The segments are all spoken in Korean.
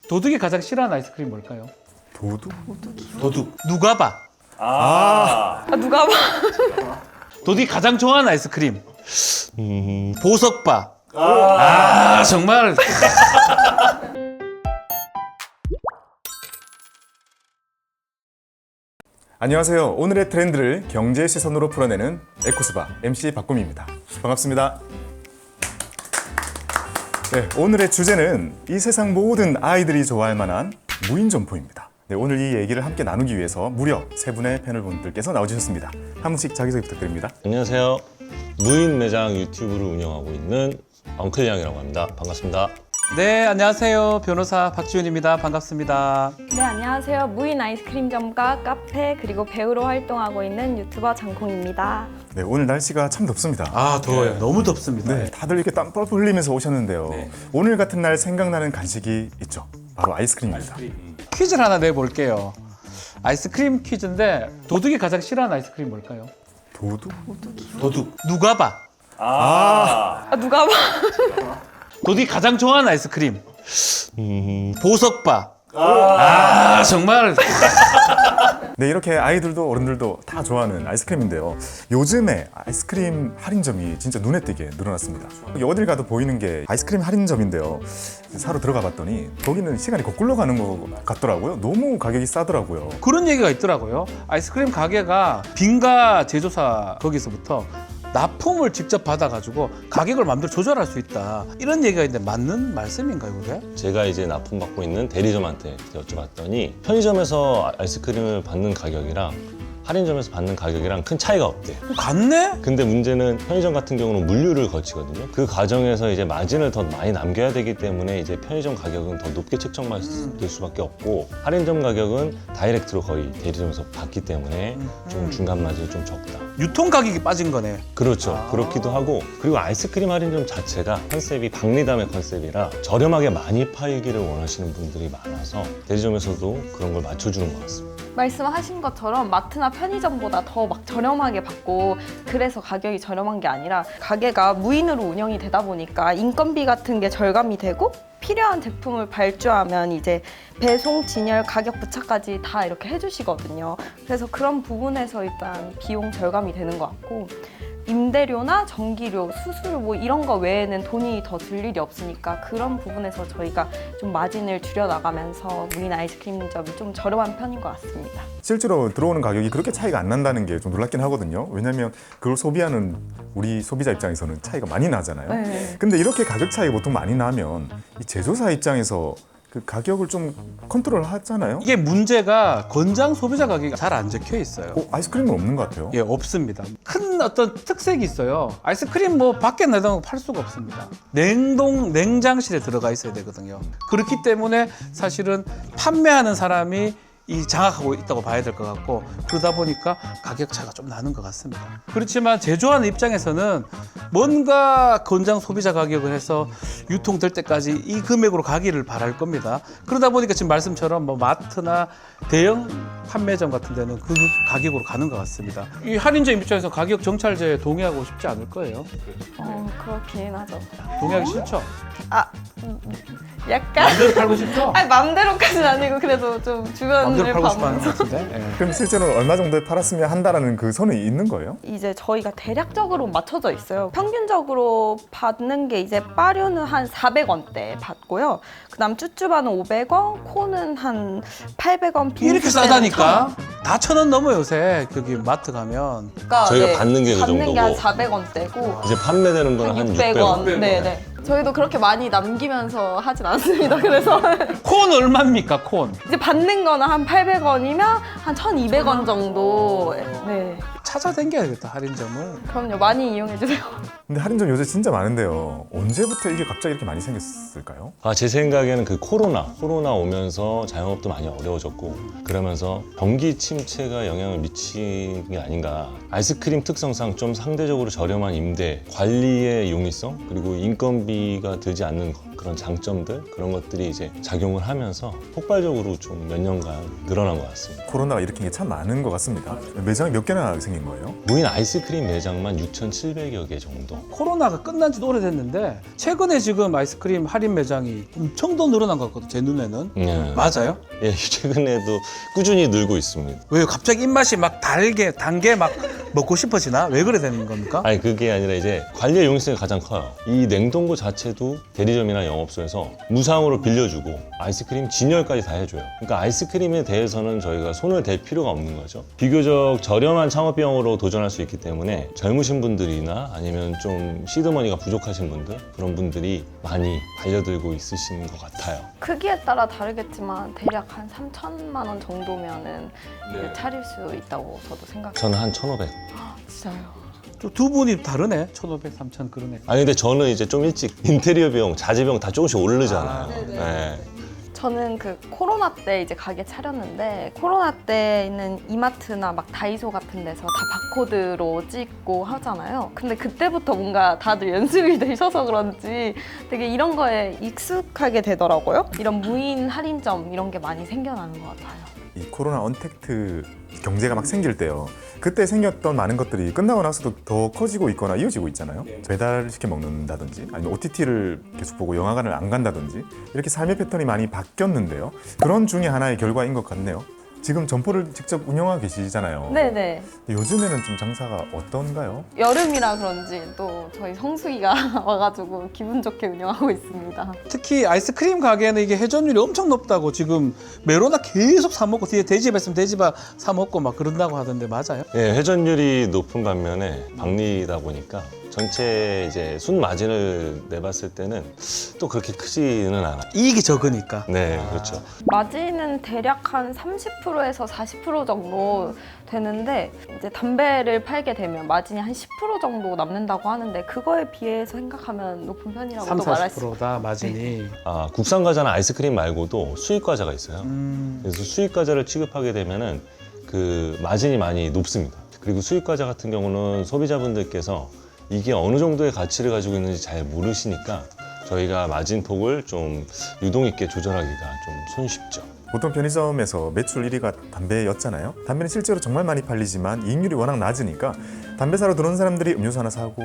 도둑이 가장 싫어하는 아이스크림 뭘까요? 도둑? 도둑. 누가바. 누가 봐. 도둑이 가장 좋아하는 아이스크림. 보석바. 정말. 안녕하세요. 오늘의 트렌드를 경제의 시선으로 풀어내는 에코스바 MC 박곰입니다. 반갑습니다. 네, 오늘의 주제는 이 세상 모든 아이들이 좋아할 만한 무인점포입니다. 네, 오늘 이 얘기를 함께 나누기 위해서 무려 세 분의 패널분들께서 나와주셨습니다. 한 분씩 자기소개 부탁드립니다. 안녕하세요. 무인 매장 유튜브를 운영하고 있는 엉클양이라고 합니다. 반갑습니다. 네, 안녕하세요. 변호사 박지훈입니다. 반갑습니다. 네, 안녕하세요. 무인 아이스크림점과 카페 그리고 배우로 활동하고 있는 유튜버 장콩입니다. 네, 오늘 날씨가 참 덥습니다. 더워요. 너무 덥습니다. 네, 다들 이렇게 땀 뻘뻘 흘리면서 오셨는데요. 오늘 같은 날 생각나는 간식이 있죠. 바로 아이스크림입니다. 퀴즈를 하나 내볼게요. 아이스크림 퀴즈인데 도둑이 가장 싫어하는 아이스크림 뭘까요? 도둑? 도둑. 누가바. 누가 봐. 도둑이 가장 좋아하는 아이스크림. 보석바. 정말. 네, 이렇게 아이들도 어른들도 다 좋아하는 아이스크림인데요. 요즘에 아이스크림 할인점이 진짜 눈에 띄게 늘어났습니다. 여기 어딜 가도 보이는 게 아이스크림 할인점인데요. 사러 들어가 봤더니 거기는 시간이 거꾸로 가는 것 같더라고요. 너무 가격이 싸더라고요. 그런 얘기가 있더라고요. 아이스크림 가게가 빙가 제조사 거기서부터 납품을 직접 받아가지고 가격을 마음대로 조절할 수 있다. 이런 얘기가 있는데 맞는 말씀인가요, 그게? 제가 이제 납품받고 있는 대리점한테 여쭤봤더니 편의점에서 아이스크림을 받는 가격이랑 할인점에서 받는 가격이랑 큰 차이가 없대요. 같네? 근데 문제는 편의점 같은 경우는 물류를 거치거든요. 그 과정에서 이제 마진을 더 많이 남겨야 되기 때문에 이제 편의점 가격은 더 높게 책정될 수밖에 없고 할인점 가격은 다이렉트로 거의 대리점에서 받기 때문에 좀 중간 마진이 좀 적다. 유통 가격이 빠진 거네. 그렇죠. 그렇기도 하고 그리고 아이스크림 할인점 자체가 컨셉이 박리담의 컨셉이라 저렴하게 많이 팔기를 원하시는 분들이 많아서 대리점에서도 그런 걸 맞춰주는 것 같습니다. 말씀하신 것처럼 마트나 편의점보다 더 막 저렴하게 받고 그래서 가격이 저렴한 게 아니라 가게가 무인으로 운영이 되다 보니까 인건비 같은 게 절감이 되고 필요한 제품을 발주하면 이제 배송, 진열, 가격 부착까지 다 이렇게 해주시거든요. 그래서 그런 부분에서 일단 비용 절감이 되는 것 같고 임대료나 전기료, 수수료 뭐 이런 거 외에는 돈이 더 들 일이 없으니까 그런 부분에서 저희가 좀 마진을 줄여나가면서 무인 아이스크림점이 좀 저렴한 편인 것 같습니다. 실제로 들어오는 가격이 그렇게 차이가 안 난다는 게 좀 놀랍긴 하거든요. 왜냐하면 그걸 소비하는 우리 소비자 입장에서는 차이가 많이 나잖아요. 네. 근데 이렇게 가격 차이가 보통 많이 나면 이 제조사 입장에서 그 가격을 좀 컨트롤 하잖아요. 이게 문제가 건장 소비자 가격이 잘 안 적혀 있어요. 아이스크림은 없는 것 같아요. 예, 없습니다. 큰 어떤 특색이 있어요. 아이스크림 뭐 밖에 내다 팔 수가 없습니다. 냉장실에 들어가 있어야 되거든요. 그렇기 때문에 사실은 판매하는 사람이 이 장악하고 있다고 봐야 될 것 같고 그러다 보니까 가격 차가 좀 나는 것 같습니다. 그렇지만 제조하는 입장에서는 뭔가 건장 소비자 가격을 해서 유통될 때까지 이 금액으로 가기를 바랄 겁니다. 그러다 보니까 지금 말씀처럼 뭐 마트나 대형 판매점 같은 데는 그 가격으로 가는 것 같습니다. 이 할인점 입장에서 가격 정찰제에 동의하고 싶지 않을 거예요. 그렇긴 하죠. 동의하기 싫죠? 약간 마음대로 팔고 싶죠? 아니 맘대로까지는 아니고 그래도 좀 주변을 마음대로 팔고 싶어 하는 봐보면서 것 같은데? 예. 그럼 실제로 얼마 정도에 팔았으면 한다라는 그 선이 있는 거예요? 이제 저희가 대략적으로 맞춰져 있어요. 평균적으로 받는 게 이제 빠류는 한 400원대 받고요. 그다음 쭈쭈바는 500원, 코는 한 800원. 이렇게 싸다니까? 다 1,000원 넘어 요새 거기 마트 가면. 저희가 받는 게 그 받는 게 한 정도고. 400원대고 이제 판매되는 거는 한 600원. 네네. 저희도 그렇게 많이 남기면서 하진 않습니다. 그래서 콘 얼마입니까, 콘? 이제 받는 거는 한 800원이면 한 1,200원 정도. 네. 찾아다녀야겠다, 할인점을. 그럼요. 많이 이용해 주세요. 근데 할인점 요새 진짜 많은데요. 언제부터 이게 갑자기 이렇게 많이 생겼을까요? 제 생각에는 그 코로나 오면서 자영업도 많이 어려워졌고 그러면서 경기 침체가 영향을 미친 게 아닌가. 아이스크림 특성상 좀 상대적으로 저렴한 임대, 관리의 용이성, 그리고 인건비 재미가 들지 않는 그런 장점들 그런 것들이 이제 작용을 하면서 폭발적으로 좀 몇 년간 늘어난 것 같습니다. 코로나가 일으킨 게 참 많은 것 같습니다. 매장이 몇 개나 생긴 거예요? 무인 아이스크림 매장만 6,700여 개 정도. 코로나가 끝난 지도 오래됐는데 최근에 지금 아이스크림 할인 매장이 엄청 더 늘어난 것 같거든요. 제 눈에는. 예. 맞아요? 예, 최근에도 꾸준히 늘고 있습니다. 왜 갑자기 입맛이 막 단게 막 먹고 싶어지나? 왜 그래 되는 겁니까? 아니 그게 아니라 이제 관리의 용이성이 가장 커요. 이 냉동고 자체도 대리점이나 영업소에서 무상으로 빌려주고 아이스크림 진열까지 다 해줘요. 그러니까 아이스크림에 대해서는 저희가 손을 댈 필요가 없는 거죠. 비교적 저렴한 창업 비용으로 도전할 수 있기 때문에 젊으신 분들이나 아니면 좀 시드머니가 부족하신 분들 그런 분들이 많이 달려들고 있으신 것 같아요. 크기에 따라 다르겠지만 대략 한 3천만 원 정도면은 이제 차릴 수 있다고 저도 생각해요. 저는 한 1,500. 진짜요? 두 분이 다르네. 1,500, 3,000 그러네. 아니 근데 저는 이제 좀 일찍 인테리어 비용, 자재 비용 다 조금씩 오르잖아요. 네. 저는 그 코로나 때 이제 가게 차렸는데 코로나 때는 이마트나 막 다이소 같은 데서 다 바코드로 찍고 하잖아요. 근데 그때부터 뭔가 다들 연습이 되셔서 그런지 되게 이런 거에 익숙하게 되더라고요. 이런 무인 할인점 이런 게 많이 생겨나는 것 같아요. 이 코로나 언택트 경제가 막 생길 때요. 그때 생겼던 많은 것들이 끝나고 나서도 더 커지고 있거나 이어지고 있잖아요. 배달시켜 먹는다든지 아니면 OTT를 계속 보고 영화관을 안 간다든지 이렇게 삶의 패턴이 많이 바뀌었는데요. 그런 중에 하나의 결과인 것 같네요. 지금 점포를 직접 운영하고 계시잖아요. 네네. 요즘에는 좀 장사가 어떤가요? 여름이라 그런지 또 저희 성수기가 와가지고 기분 좋게 운영하고 있습니다. 특히 아이스크림 가게는 이게 회전율이 엄청 높다고 지금 메로나 계속 사 먹고 뒤에 돼지바 있으면 돼지바 사 먹고 막 그런다고 하던데 맞아요? 예, 회전율이 높은 반면에 박리다 보니까 전체 이제 순 마진을 내봤을 때는 또 그렇게 크지는 않아요. 이익이 적으니까. 네, 그렇죠. 마진은 대략 한 30%에서 40% 정도 되는데 이제 담배를 팔게 되면 마진이 한 10% 정도 남는다고 하는데 그거에 비해서 생각하면 높은 편이라고도 말할 수 있어요. 30%다 마진이. 아, 국산 과자나 아이스크림 말고도 수입 과자가 있어요. 그래서 수입 과자를 취급하게 되면은 그 마진이 많이 높습니다. 그리고 수입 과자 같은 경우는 소비자분들께서 이게 어느 정도의 가치를 가지고 있는지 잘 모르시니까 저희가 마진 폭을 좀 유동 있게 조절하기가 좀 손쉽죠. 보통 편의점에서 매출 1위가 담배였잖아요. 담배는 실제로 정말 많이 팔리지만 이익률이 워낙 낮으니까 담배 사러 들어오는 사람들이 음료수 하나 사고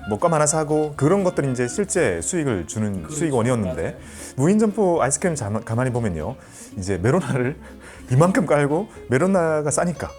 먹감 하나 사고 그런 것들이 이제 실제 수익을 주는 수익원이었는데 무인 점포 아이스크림 가만히 보면요. 이제 메로나를 이만큼 깔고 메로나가 싸니까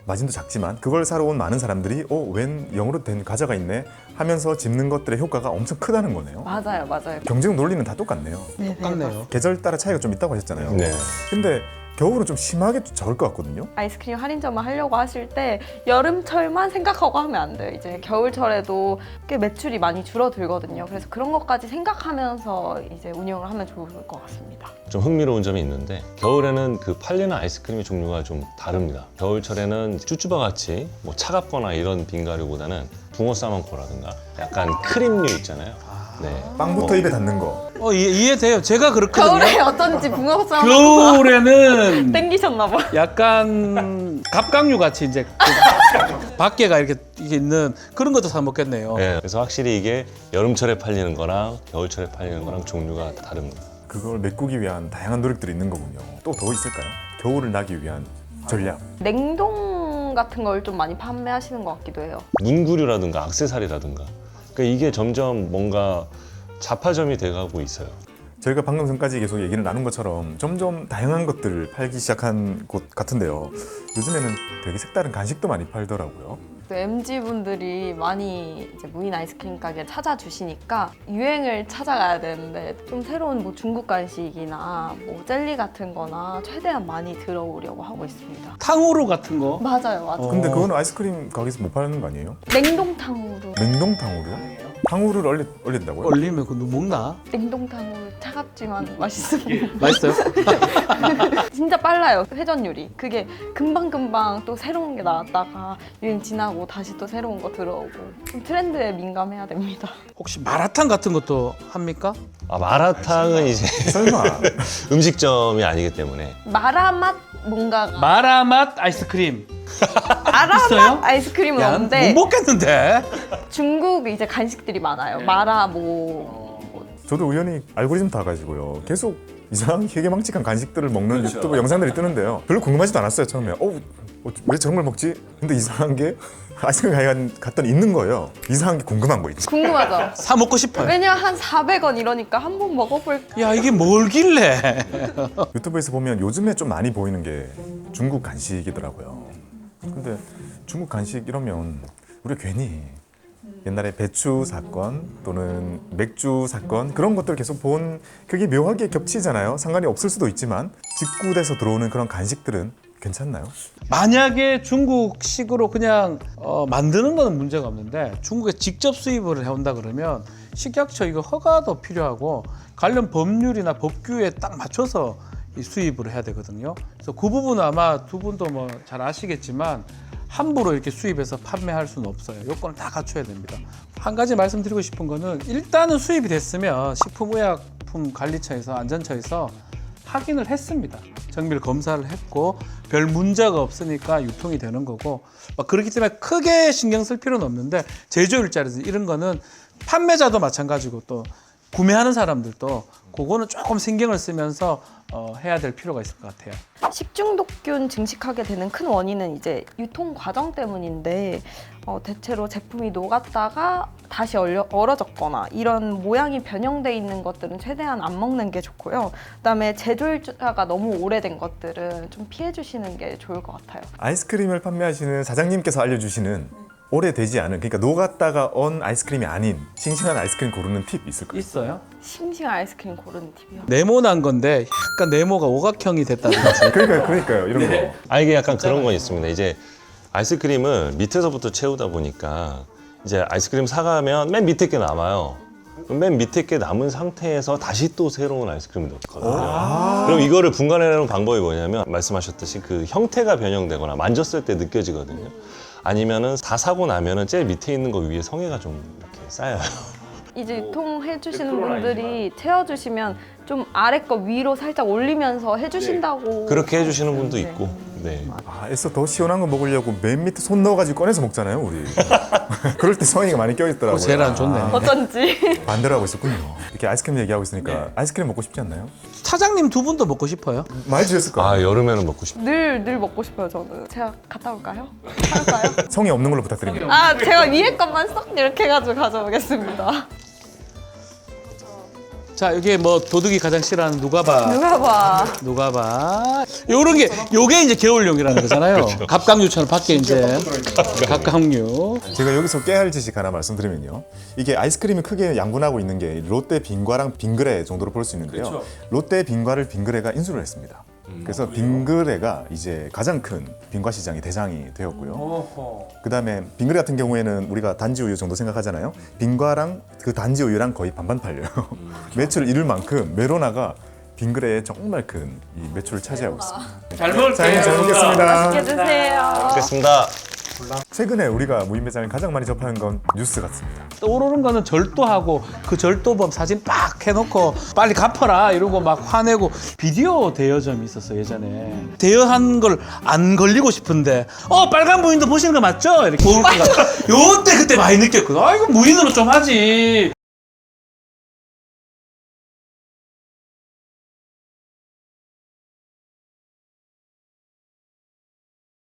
마진도 작지만 그걸 사러 온 많은 사람들이 웬 영으로 된 과자가 있네 하면서 집는 것들의 효과가 엄청 크다는 거네요. 맞아요. 경쟁 논리는 다 똑같네요. 똑같네요. 계절 따라 차이가 좀 있다고 하셨잖아요. 네. 근데 겨울은 좀 심하게 적을 것 같거든요. 아이스크림 할인점을 하려고 하실 때 여름철만 생각하고 하면 안 돼요. 이제 겨울철에도 꽤 매출이 많이 줄어들거든요. 그래서 그런 것까지 생각하면서 이제 운영을 하면 좋을 것 같습니다. 좀 흥미로운 점이 있는데 겨울에는 그 팔리는 아이스크림의 종류가 좀 다릅니다. 겨울철에는 쭈쭈바 같이 뭐 차갑거나 이런 빙가루보다는 붕어 싸만코라든가 약간 크림류 있잖아요. 네. 빵부터 입에 닿는 거. 이해돼요. 제가 그렇거든요. 겨울에 어떤지 붕어빵 겨울에는 땡기셨나 봐. 약간 갑각류 같이 이제 밖에가 이렇게 있는 그런 것도 사 먹겠네요. 네, 그래서 확실히 이게 여름철에 팔리는 거랑 겨울철에 팔리는 거랑 종류가 다릅니다. 그걸 메꾸기 위한 다양한 노력들이 있는 거군요. 또 더 있을까요? 겨울을 나기 위한 전략. 냉동 같은 걸 좀 많이 판매하시는 것 같기도 해요. 문구류라든가 액세서리라든가 그러니까 이게 점점 뭔가 잡화점이 돼가고 있어요. 저희가 방금 전까지 계속 얘기를 나눈 것처럼 점점 다양한 것들을 팔기 시작한 곳 같은데요. 요즘에는 되게 색다른 간식도 많이 팔더라고요. MZ분들이 많이 이제 무인 아이스크림 가게를 찾아주시니까 유행을 찾아가야 되는데 좀 새로운 뭐 중국 간식이나 뭐 젤리 같은 거나 최대한 많이 들어오려고 하고 있습니다. 탕후루 같은 거. 맞아요. 근데 그거는 아이스크림 가게에서 못 파는 거 아니에요? 냉동탕후루. 냉동탕후루요? 탕후루를 얼린다고요? 얼리면 그거 먹나? 냉동탕후루 차갑지만 맛있습니다. 맛있어요? 진짜 빨라요, 회전율이. 그게 금방금방 또 새로운 게 나왔다가 유행 지나고 다시 또 새로운 거 들어오고 좀 트렌드에 민감해야 됩니다. 혹시 마라탕 같은 것도 합니까? 아, 마라탕은 이제 설마. 음식점이 아니기 때문에 마라맛 뭔가 마라맛 아이스크림. 마라맛 있어요? 아이스크림은 야, 없는데 못 먹겠는데? 중국 이제 간식들이 많아요. 마라 뭐 저도 우연히 알고리즘 타가지고요. 계속 이상한 희귀망측한 간식들을 먹는 유튜브 영상들이 뜨는데요. 별로 궁금하지도 않았어요 처음에. 왜 저런 걸 먹지? 근데 이상한 게 아이스크림 갔더니 있는 거예요. 이상한 게 궁금한 거 있지. 궁금하죠? 사 먹고 싶어요. 왜냐 한 400원 이러니까 한번 먹어볼. 야 이게 뭘길래? 유튜브에서 보면 요즘에 좀 많이 보이는 게 중국 간식이더라고요. 근데 중국 간식 이러면 우리가 괜히 옛날에 배추 사건 또는 맥주 사건 그런 것들 계속 본 그게 묘하게 겹치잖아요. 상관이 없을 수도 있지만 직구돼서 들어오는 그런 간식들은 괜찮나요? 만약에 중국식으로 그냥 만드는 거는 문제가 없는데 중국에 직접 수입을 해온다 그러면 식약처 이거 허가도 필요하고 관련 법률이나 법규에 딱 맞춰서 이 수입을 해야 되거든요. 그래서 그 부분은 아마 두 분도 뭐 잘 아시겠지만 함부로 이렇게 수입해서 판매할 수는 없어요. 요건을 다 갖춰야 됩니다. 한 가지 말씀드리고 싶은 거는 일단은 수입이 됐으면 식품의약품관리처에서 안전처에서 확인을 했습니다. 정밀 검사를 했고 별 문제가 없으니까 유통이 되는 거고 그렇기 때문에 크게 신경 쓸 필요는 없는데 제조일자라든지 이런 거는 판매자도 마찬가지고 또 구매하는 사람들도 그거는 조금 신경을 쓰면서 해야 될 필요가 있을 것 같아요. 식중독균 증식하게 되는 큰 원인은 이제 유통 과정 때문인데 대체로 제품이 녹았다가 다시 얼어졌거나 이런 모양이 변형돼 있는 것들은 최대한 안 먹는 게 좋고요. 그다음에 제조일자가 너무 오래된 것들은 좀 피해 주시는 게 좋을 것 같아요. 아이스크림을 판매하시는 사장님께서 알려주시는 오래되지 않은 그러니까 녹았다가 언 아이스크림이 아닌 싱싱한 아이스크림 고르는 팁 있을까요? 있어요? 싱싱한 아이스크림 고르는 팁이요. 네모난 건데 약간 네모가 오각형이 됐다든지 그러니까요 이런 거. 이게 약간 그런 건 있습니다. 이제 아이스크림을 밑에서부터 채우다 보니까 이제 아이스크림 사가면 맨 밑에 게 남아요. 그럼 맨 밑에 게 남은 상태에서 다시 또 새로운 아이스크림을 넣거든요. 그럼 이거를 분간해내는 방법이 뭐냐면 말씀하셨듯이 그 형태가 변형되거나 만졌을 때 느껴지거든요. 아니면은 다 사고 나면은 제일 밑에 있는 거 위에 성에가 좀 이렇게 쌓여요. 이제 유통해 주시는 분들이 채워주시면 좀 아래 거 위로 살짝 올리면서 해주신다고. 그렇게 해주시는 분도 있고. 네. 애써 더 시원한 거 먹으려고 맨 밑에 손 넣어가지고 꺼내서 먹잖아요 우리. 그럴 때 성의가 많이 껴있더라고요. 제일 안 좋네. 어쩐지. 반대로 하고 있었군요. 이렇게 아이스크림 얘기하고 있으니까 아이스크림 먹고 싶지 않나요? 사장님 두 분도 먹고 싶어요? 많이 드셨을 거예요. 여름에는 먹고 싶다. 늘 먹고 싶어요 저는. 제가 갔다 올까요? 사올까요? 성의 없는 걸로 부탁드립니다. 아 제가 위에 것만 쏙 이렇게 해가지고 가져오겠습니다. 자 여기 뭐 도둑이 가장 싫어하는 누가봐. 누가 요런 게 요게 이제 겨울용이라는 거잖아요. 갑각류처럼 밖에 이제 갑각류. 제가 여기서 깨알 지식 하나 말씀드리면요. 이게 아이스크림이 크게 양분하고 있는 게 롯데 빙과랑 빙그레 정도로 볼 수 있는데요. 롯데 빙과를 빙그레가 인수를 했습니다. 그래서 빙그레가 이제 가장 큰 빙과 시장의 대장이 되었고요. 그다음에 빙그레 같은 경우에는 우리가 단지 우유 정도 생각하잖아요. 빙과랑 그 단지 우유랑 거의 반반 팔려요. 매출을 이룰 만큼 메로나가 빙그레의 정말 큰 이 매출을 차지하고 있습니다. 잘 먹을게요. 사장님 잘 먹겠습니다. 맛있게 드세요. 알겠습니다. 최근에 우리가 무인 매장에 가장 많이 접하는 건 뉴스 같습니다. 떠오르는 거는 절도하고 그 절도범 사진 빡 해놓고 빨리 갚아라 이러고 막 화내고 비디오 대여점이 있었어 예전에. 대여한 걸 안 걸리고 싶은데 빨간 무인도 보시는 거 맞죠? 이렇게 요때 그때 많이 느꼈거든. 이거 무인으로 좀 하지.